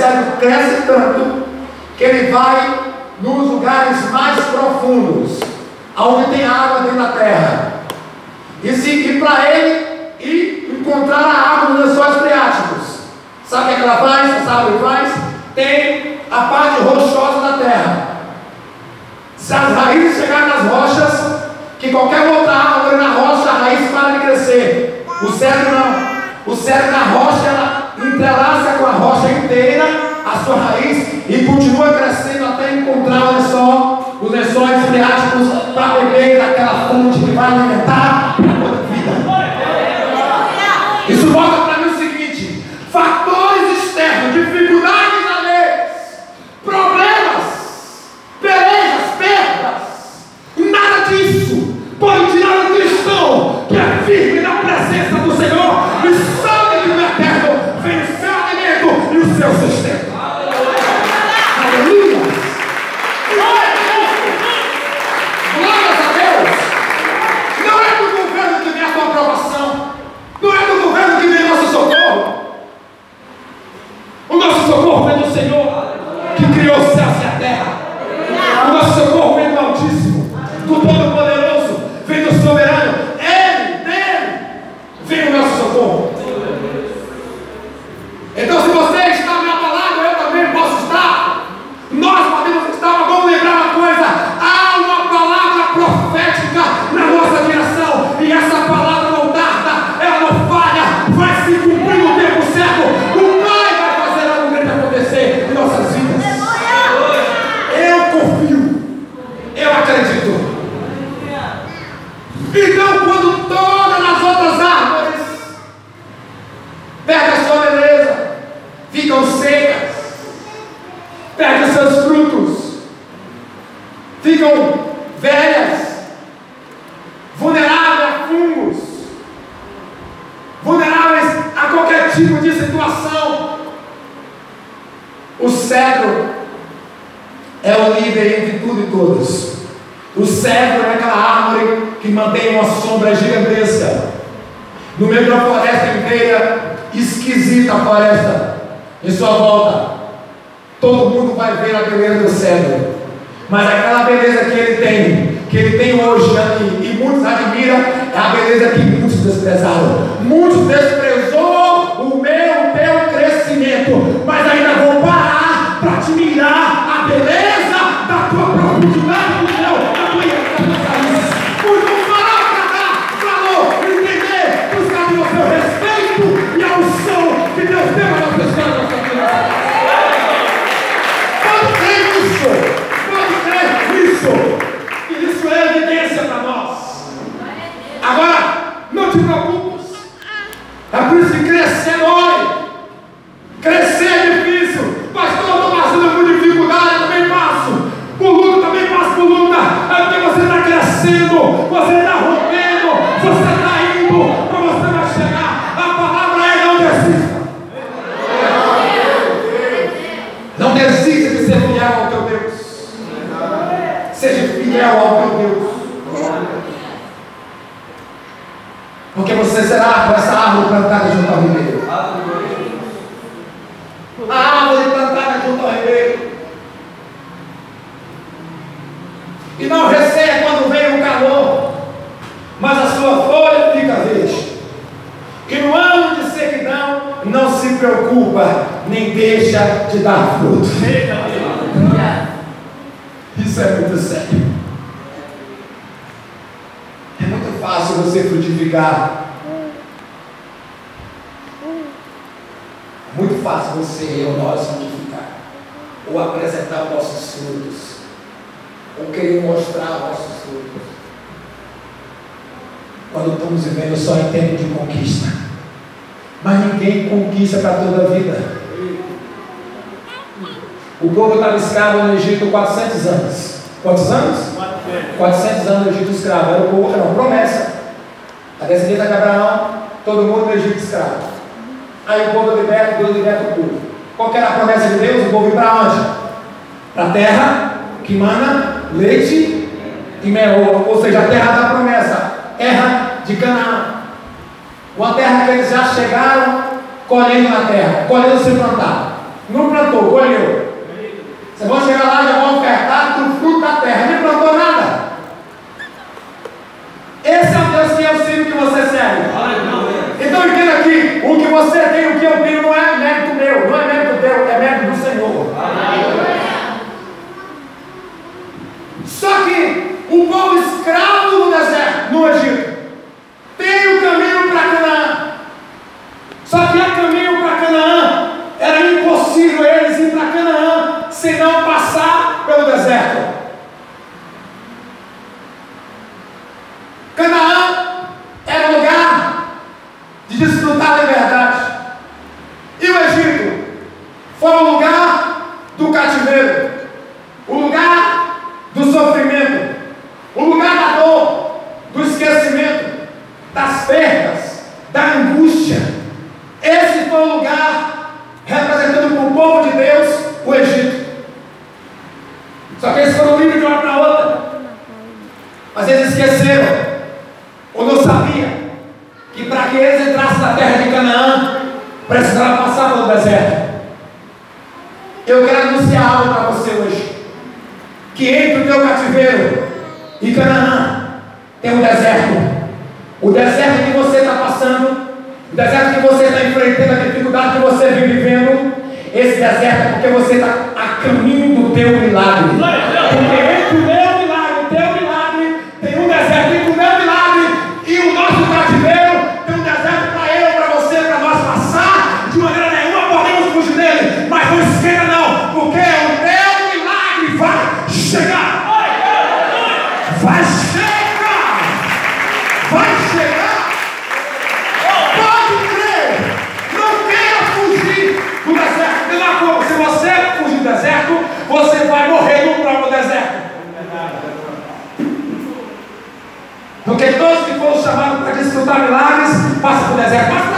cedro cresce tanto que ele vai nos lugares mais profundos, onde tem água dentro da terra. E para ele ir encontrar a água nos lençóis freáticos, sabe o que ela faz? Essa árvore faz? Tem a parte rochosa da terra. Se as raízes chegarem nas rochas, que qualquer outra árvore na rocha, a raiz para de crescer. O cedro não. O cedro na rocha, ela entrelaça com a rocha inteira a sua raiz e continua crescendo até encontrar os lençóis freáticos para beber daquela fonte que vai alimentar a toda a vida. Isso mostra para mim o seguinte: fatores externos, dificuldades alheias, problemas, pelejas, perdas, nada disso pode tirar o cristão que é firme na presença do Senhor e sabe que o eterno vem o seu alimento e o seu sustento. Aleluia! Glórias a Deus! Não é do governo que vem a tua aprovação, não é do governo que vem o nosso socorro. O nosso socorro vem do Senhor que criou os céus e a terra. O nosso socorro vem do Altíssimo, do Todo-Poderoso, vem do Soberano. Dele vem o nosso socorro. Então, se você está me abalado, eu também posso estar. Nós podemos estar, mas vamos lembrar uma coisa: há uma palavra profética na nossa direção, e essa palavra não tarda, ela não falha, vai se cumprir no tempo certo. O Pai vai fazer algo grande acontecer em nossas vidas. Eu confio, eu acredito. Então, quando todas as outras árvores perdem a sua beleza, ficam secas, perdem seus frutos, ficam velhas, vulneráveis a fungos, vulneráveis a qualquer tipo de situação, o cedro é o líder entre tudo e todos. O cedro é aquela árvore que mantém uma sombra gigantesca no meio de uma floresta inteira, esquisita a floresta em sua volta. Todo mundo vai ver a beleza do cedro, mas aquela beleza que ele tem hoje ali, e muitos admiram, é a beleza que muitos desprezaram. Muitos desprezou o teu crescimento, mas ainda vou parar para admirar a beleza da tua profundidade do céu, da tua raiz. Muitos vão parar para dar valor, entender, buscar o seu respeito e a unção que Deus deu a nossa história, a nossa vida. Pode crer nisso, e isso é evidência para nós. Agora, não te preocupes, é por isso que crescer dói. Crescer é difícil, pastor, eu estou passando por dificuldade, eu também passo por luta, é porque você está crescendo, você está rompendo, você está indo, para você vai chegar. A palavra é: não desista. Não desista de ser fiel ao teu Deus. Seja fiel ao teu Deus, porque você será com essa árvore plantada junto ao ribeiro. A árvore plantada junto ao ribeiro. E não receia quando vem o calor, mas a sua folha fica verde. E no ano de sequidão não se preocupa, nem deixa de dar fruto. Isso é muito sério. É muito fácil você frutificar. É muito fácil você e eu, nós frutificar, ou apresentar nossos frutos, ou querer mostrar nossos frutos, quando estamos vivendo só em tempo de conquista. Mas ninguém conquista para toda a vida. O povo estava escravo no Egito 400 anos. Quantos anos? 400 anos no Egito escravo. Era o povo, era uma promessa. A descendência de Abraão, todo mundo no Egito escravo. Aí o povo liberta, Deus liberta o povo. Qual que era a promessa de Deus? O povo ir para onde? Para a terra que mana leite e mel. Ou seja, a terra da promessa, terra de Canaã. Uma terra que eles já chegaram colhendo na terra, colhendo sem plantar. Não plantou, colheu. Vocês vão chegar lá e já vão ofertar do fruto da terra. Nem plantou nada. Esse é o Deus que eu sei que você serve. Então entenda aqui, o que você tem, o que eu tenho, não é mérito meu, não é mérito teu, é mérito do Senhor. Só que o povo escravo no deserto, no Egito, tem o caminho para Canaã. Só que a caminho para Canaã, era impossível eles ir para Canaã sem não passar pelo deserto. Canaã era um lugar de desfrutar da liberdade. E o Egito foi o lugar do cativeiro, o lugar do sofrimento, o lugar da dor, do esquecimento, das perdas, da angústia. Esse foi o lugar representando para o povo de Deus o Egito. Só que eles foram livres de uma para outra, mas eles esqueceram ou não sabia que para que eles entrassem na terra de Canaã precisava passar pelo deserto. Eu quero anunciar algo para você hoje, que entre o teu cativeiro e Canaã tem um deserto. O deserto que você está passando, o deserto que você está enfrentando, a dificuldade que você vem vivendo, esse deserto é porque você está a caminho do teu milagre. Porque entre o meu milagre, o teu milagre, tem um deserto. Entre o meu milagre e o nosso cativeiro, tem um deserto para eu, para você, para nós passar. De maneira nenhuma podemos fugir dele, mas não esquenta não, porque o teu milagre vai chegar. Vai chegar. Vai chegar. Pode crer. Não queira fugir do deserto. Não há como. Se você fugir do deserto, você vai morrer no próprio deserto. Porque todos que foram chamados para desfrutar milagres passam por deserto. Mas